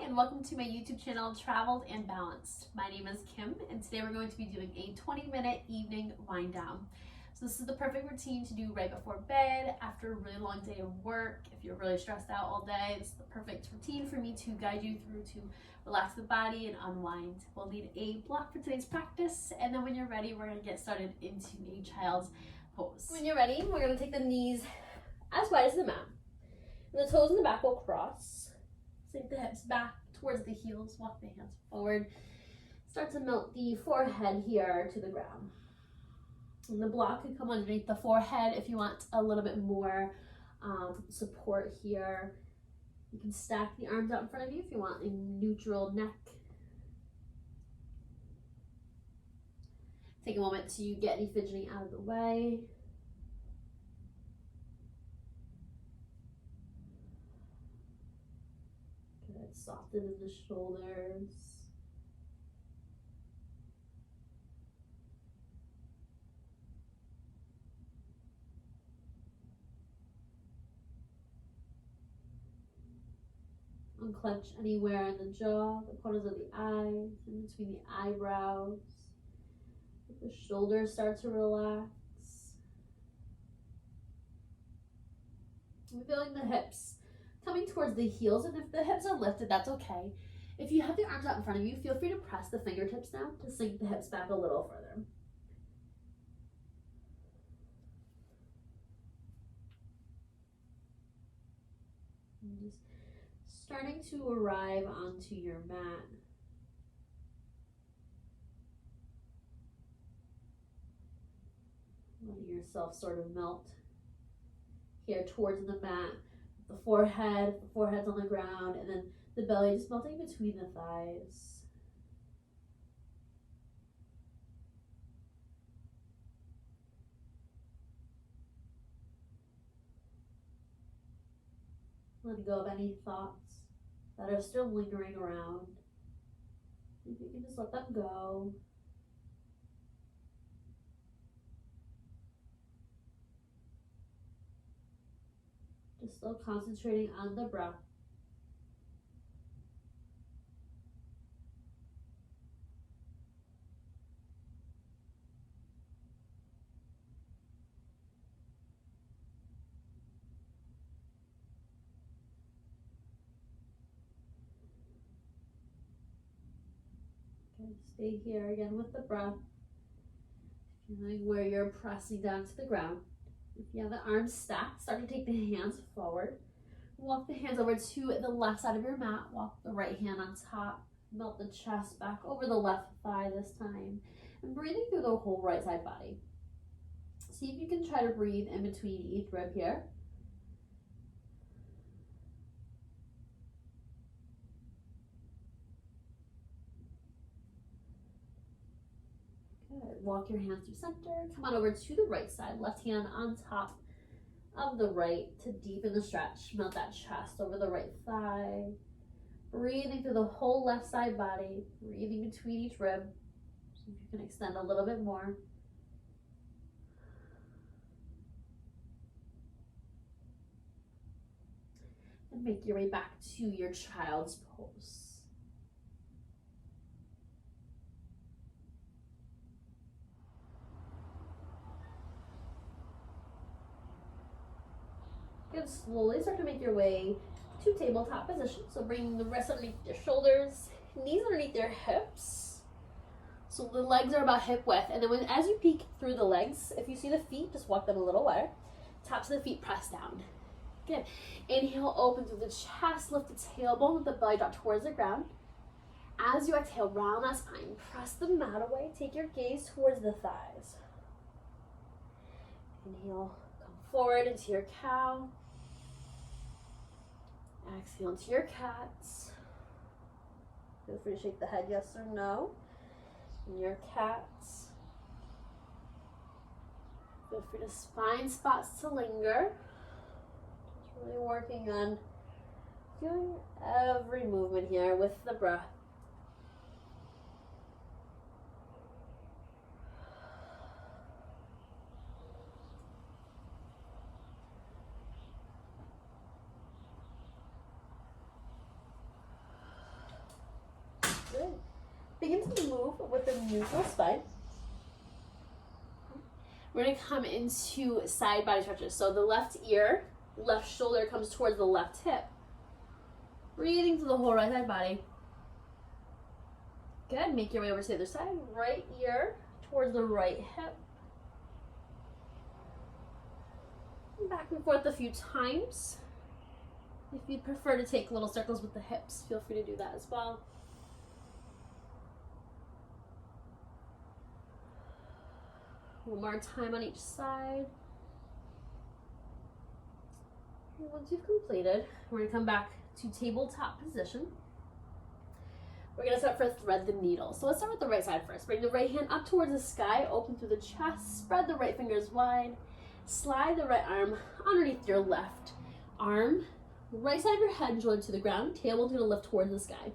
and welcome to my YouTube channel, Traveled and Balanced. My name is Kim, and today we're going to be doing a 20-minute evening wind down. So this is the perfect routine to do right before bed, after a really long day of work. If you're really stressed out all day, this is the perfect routine for me to guide you through to relax the body and unwind. We'll need a block for today's practice, and then when you're ready, we're going to get started into a child's pose. When you're ready, we're going to take the knees as wide as the mat, and the toes in the back will cross. Sink the hips back towards the heels, walk the hands forward. Start to melt the forehead here to the ground. And the block can come underneath the forehead if you want a little bit more support here. You can stack the arms out in front of you if you want a neutral neck. Take a moment to get any fidgeting out of the way. Soften in the shoulders. Unclench anywhere in the jaw, the corners of the eyes, in between the eyebrows. Let the shoulders start to relax. I'm feeling the hips coming towards the heels, and if the hips are lifted, that's okay. If you have the arms out in front of you, feel free to press the fingertips down to sink the hips back a little further. And just starting to arrive onto your mat. Letting yourself sort of melt here towards the mat. The forehead's on the ground, and then the belly just melting between the thighs. Letting go of any thoughts that are still lingering around. If you can just let them go. Just still concentrating on the breath. Okay, stay here again with the breath. Feeling where you're pressing down to the ground. If you have the arms stacked, start to take the hands forward. Walk the hands over to the left side of your mat. Walk the right hand on top. Melt the chest back over the left thigh this time. And breathing through the whole right side body. See if you can try to breathe in between each rib here. Good. Walk your hands through center. Come on over to the right side. Left hand on top of the right to deepen the stretch. Melt that chest over the right thigh. Breathing through the whole left side body. Breathing between each rib. See if you can extend a little bit more. And make your way back to your child's pose. Good. Slowly start to make your way to tabletop position. So bringing the wrists underneath your shoulders, knees underneath your hips. So the legs are about hip width. And then as you peek through the legs, if you see the feet, just walk them a little wider. Tops of the feet press down. Good. Inhale, open through the chest, lift the tailbone, let the belly drop towards the ground. As you exhale, round that spine. Press the mat away. Take your gaze towards the thighs. Inhale, come forward into your cow. Exhale into your cats. Feel free to shake the head yes or no. And your cats. Feel free to find spots to linger. Just really working on feeling every movement here with the breath. move with a neutral spine. We're gonna come into side body stretches. So the left ear, left shoulder comes towards the left hip. Breathing through the whole right side body. Good, make your way over to the other side. Right ear towards the right hip. Back and forth a few times. If you'd prefer to take little circles with the hips, feel free to do that as well. One more time on each side. And once you've completed, we're going to come back to tabletop position. We're going to start for thread the needle. So let's start with the right side first. Bring the right hand up towards the sky, open through the chest, spread the right fingers wide, slide the right arm underneath your left arm, right side of your head, shoulder to the ground, tailbone's going to lift towards the sky.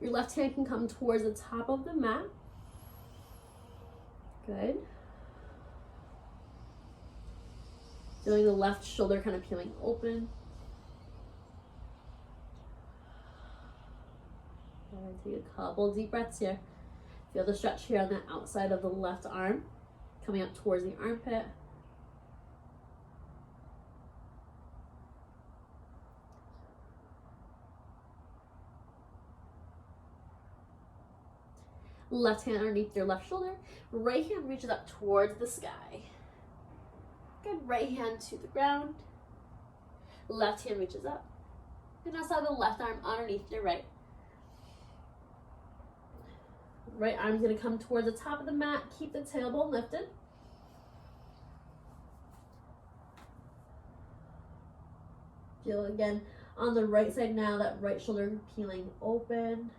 Your left hand can come towards the top of the mat. Good. Feeling the left shoulder kind of peeling open. And take a couple deep breaths here. Feel the stretch here on the outside of the left arm, coming up towards the armpit. Left hand underneath your left shoulder. Right hand reaches up towards the sky. Good. Right hand to the ground. Left hand reaches up. And now slide the left arm underneath your right. Right arm's going to come towards the top of the mat. Keep the tailbone lifted. Feel again on the right side now, that right shoulder peeling open.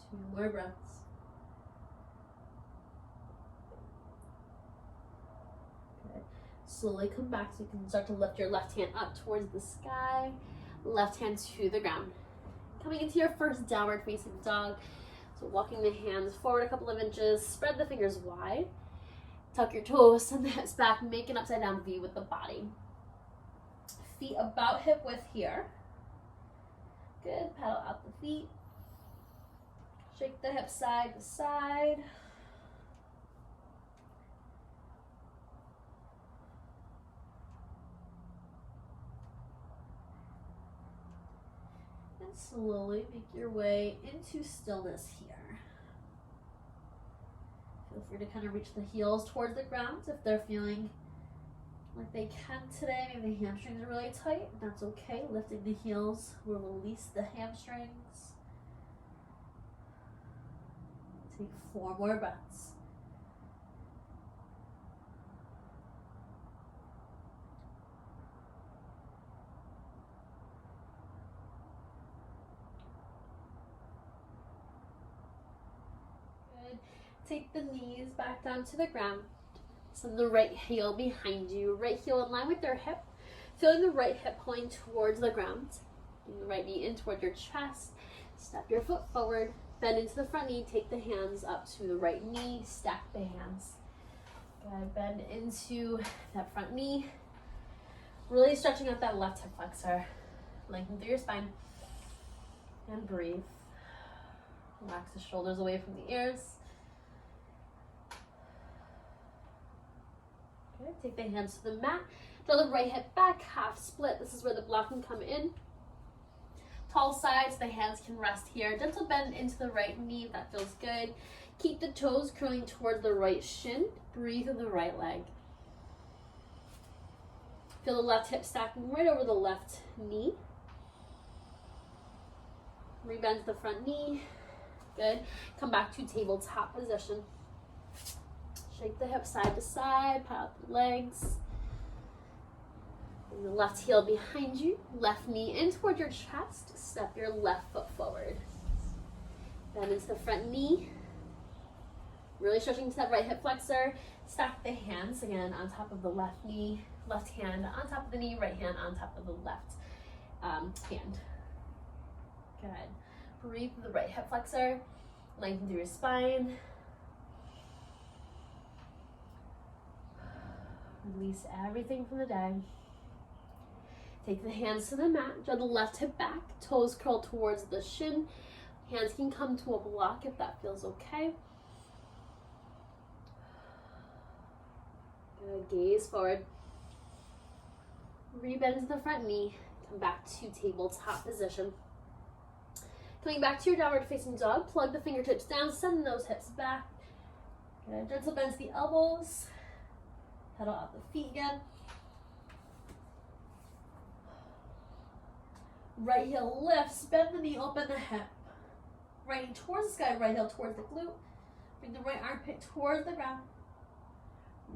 Two more breaths. Okay. Slowly come back so you can start to lift your left hand up towards the sky, left hand to the ground. Coming into your first downward facing dog. So walking the hands forward a couple of inches, spread the fingers wide, tuck your toes, send the hips back, make an upside down V with the body. Feet about hip width here. Good, paddle out the feet. Shake the hips side to side. And slowly make your way into stillness here. Feel free to kind of reach the heels towards the ground if they're feeling like they can today. Maybe the hamstrings are really tight. That's okay. Lifting the heels will release the hamstrings. Take 4 more breaths. Good. Take the knees back down to the ground. Send the right heel behind you. Right heel in line with your hip. Feeling the right hip pulling towards the ground. Bring the right knee in toward your chest. Step your foot forward. Bend into the front knee, take the hands up to the right knee, stack the hands. Good, bend into that front knee. Really stretching out that left hip flexor. Lengthen through your spine. And breathe. Relax the shoulders away from the ears. Good, take the hands to the mat. Draw the right hip back, half split. This is where the block can come in. Tall sides, the hands can rest here. Gentle bend into the right knee if that feels good. Keep the toes curling towards the right shin. Breathe through the right leg. Feel the left hip stacking right over the left knee. Rebend to the front knee. Good. Come back to tabletop position. Shake the hips side to side, pat out the legs. Bring the left heel behind you, left knee in toward your chest. Step your left foot forward. Bend into the front knee. Really stretching to that right hip flexor. Stack the hands again on top of the left knee. Left hand on top of the knee, right hand on top of the left hand. Good. Breathe through the right hip flexor. Lengthen through your spine. Release everything from the day. Take the hands to the mat, draw the left hip back, toes curl towards the shin. Hands can come to a block if that feels okay. Good, gaze forward. Rebend to the front knee, come back to tabletop position. Coming back to your downward facing dog, plug the fingertips down, send those hips back. Good, gentle bend to the elbows. Pedal out the feet again. Right heel lifts, bend the knee, open the hip. Right knee towards the sky, right heel towards the glute. Bring the right armpit towards the ground.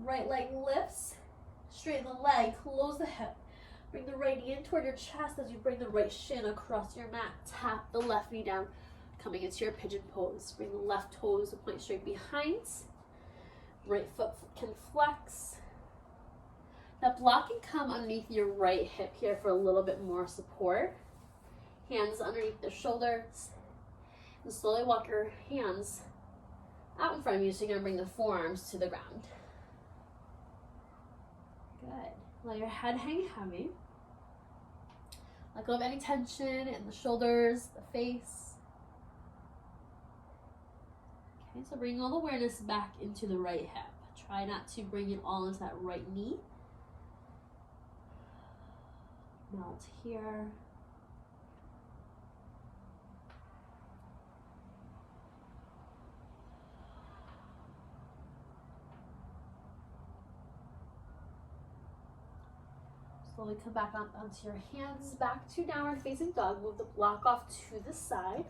Right leg lifts, straighten the leg, close the hip. Bring the right knee in toward your chest as you bring the right shin across your mat. Tap the left knee down, coming into your pigeon pose. Bring the left toes to point straight behind. Right foot can flex. That block can come underneath your right hip here for a little bit more support. Hands underneath the shoulders. And slowly walk your hands out in front of you, so you're going to bring the forearms to the ground. Good. Let your head hang heavy. Let go of any tension in the shoulders, the face. Okay, so bring all the awareness back into the right hip. Try not to bring it all into that right knee. Melt here. Slowly come back onto your hands, back to downward facing dog. Move the block off to the side.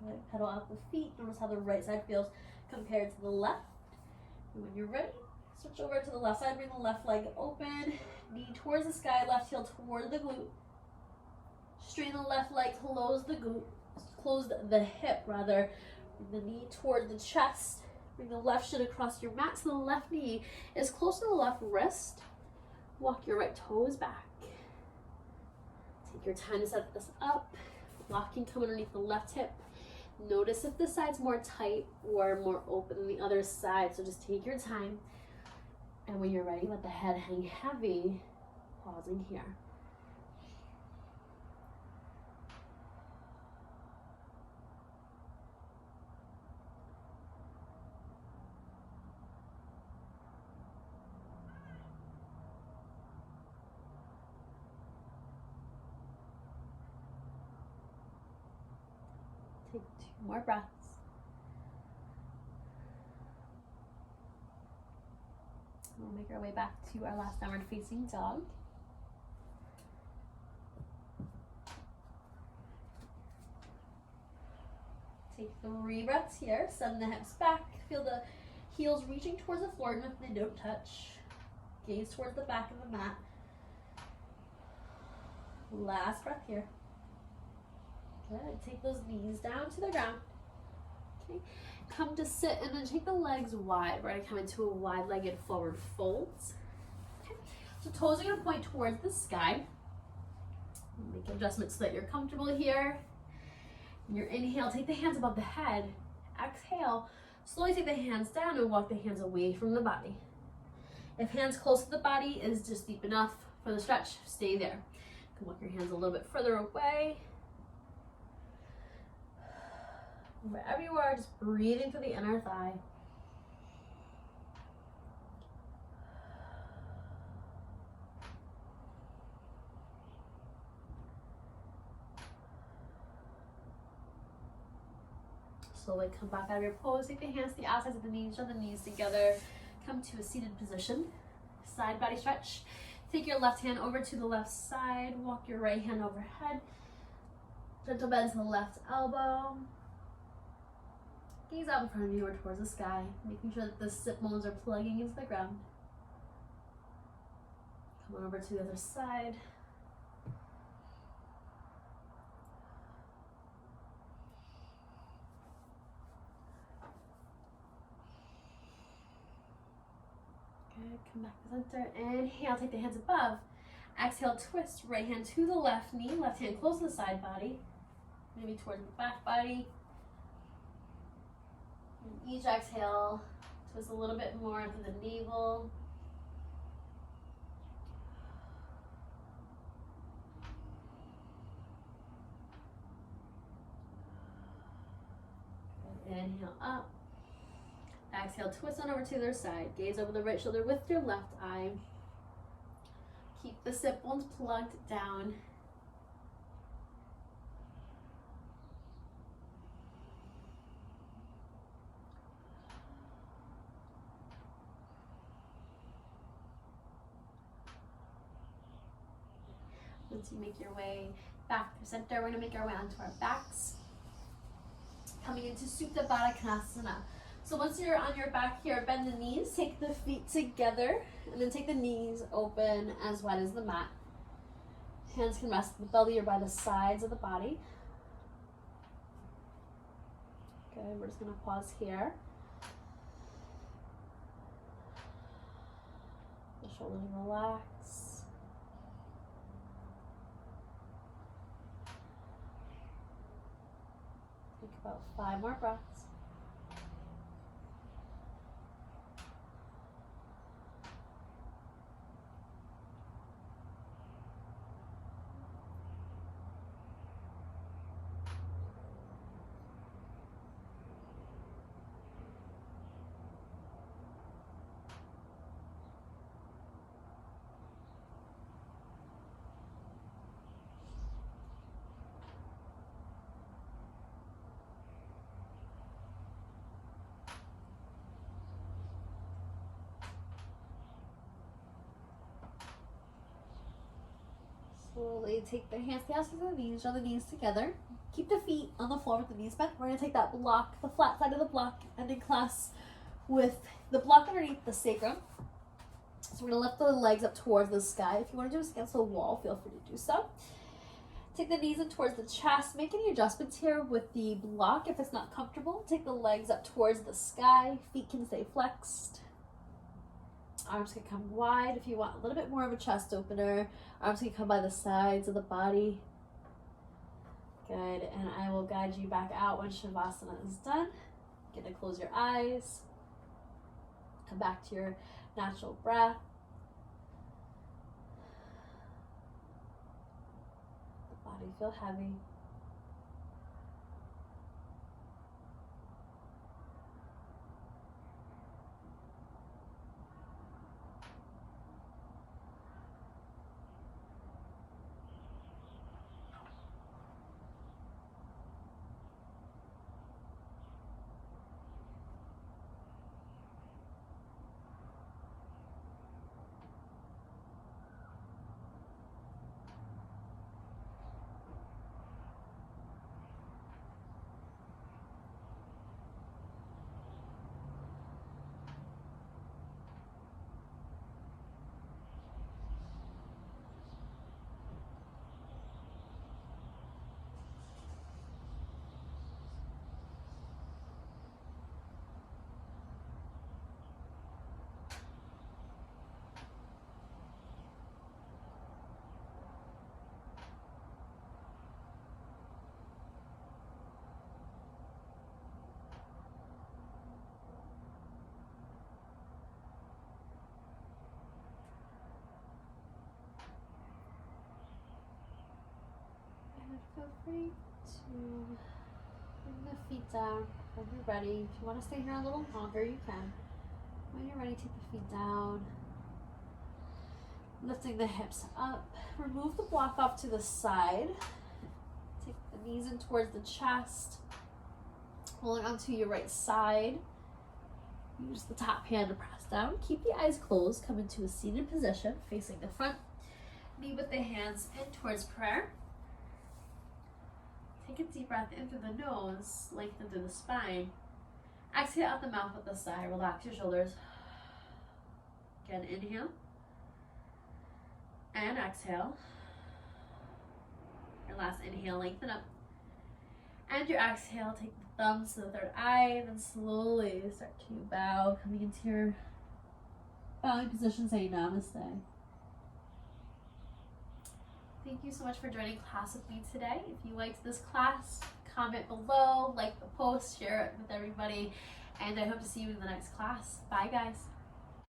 Good. Pedal out the feet. Notice how the right side feels compared to the left. And when you're ready, switch over to the left side. Bring the left leg open. Knee towards the sky, left heel toward the glute. Straighten the left leg, close the glute. Close the hip, rather. Bring the knee toward the chest. Bring the left shin across your mat so the left knee is close to the left wrist. Walk your right toes back. Take your time to set this up. Block can come underneath the left hip. Notice if the side's more tight or more open than the other side, so just take your time. And when you're ready, let the head hang heavy, pausing here. Take 2 more breaths. We'll make our way back to our last downward facing dog. Take 3 breaths here. Send the hips back. Feel the heels reaching towards the floor even if they don't touch. Gaze towards the back of the mat. Last breath here. Good. Take those knees down to the ground. Okay. Come to sit and then take the legs wide. We're going to come into a wide-legged forward fold. Okay. So toes are going to point towards the sky. Make adjustments so that you're comfortable here. And your inhale, take the hands above the head. Exhale, slowly take the hands down and walk the hands away from the body. If hands close to the body is just deep enough for the stretch, stay there. You can walk your hands a little bit further away. Wherever you are, just breathing through the inner thigh. Slowly come back out of your pose. Take the hands to the outsides of the knees, draw the knees together. Come to a seated position. Side body stretch. Take your left hand over to the left side. Walk your right hand overhead. Gentle bend to the left elbow. Gaze out in front of you or towards the sky, making sure that the sit bones are plugging into the ground. Come on over to the other side. Good, come back to center. Inhale, take the hands above. Exhale, twist, right hand to the left knee, left hand close to the side body, maybe towards the back body. And each exhale, twist a little bit more into the navel. Inhale up. Exhale, twist on over to the other side. Gaze over the right shoulder with your left eye. Keep the sit bones plugged down. Once you make your way back to center, we're going to make our way onto our backs. Coming into Supta Baddha Konasana. So once you're on your back here, bend the knees, take the feet together, and then take the knees open as wide as the mat. Hands can rest on the belly or by the sides of the body. Okay, we're just going to pause here. The shoulders relax. Take about 5 more breaths. Slowly take the hands past the knees, draw the knees together. Keep the feet on the floor with the knees bent. We're going to take that block, the flat side of the block, and in class with the block underneath the sacrum. So we're going to lift the legs up towards the sky. If you want to do this against the wall, feel free to do so. Take the knees in towards the chest. Make any adjustments here with the block if it's not comfortable. Take the legs up towards the sky. Feet can stay flexed. Arms can come wide if you want a little bit more of a chest opener. Arms can come by the sides of the body. Good, and I will guide you back out when Shavasana is done. Get to close your eyes. Come back to your natural breath. The body feel heavy. Feel free to bring the feet down when you're ready. If you want to stay here a little longer, you can. When you're ready, take the feet down. Lifting the hips up. Remove the block off to the side. Take the knees in towards the chest. Pulling onto your right side. Use the top hand to press down. Keep the eyes closed. Come into a seated position, facing the front. Knee with the hands in towards prayer. Take a deep breath in through the nose, lengthen through the spine. Exhale out the mouth with a sigh. Relax your shoulders. Again, inhale. And exhale. Your last inhale, lengthen up. And your exhale, take the thumbs to the third eye, and then slowly start to bow, coming into your bowing position, saying namaste. Thank you so much for joining class with me today. If you liked this class, comment below, like the post, share it with everybody, And I hope to see you in the next class. Bye, guys.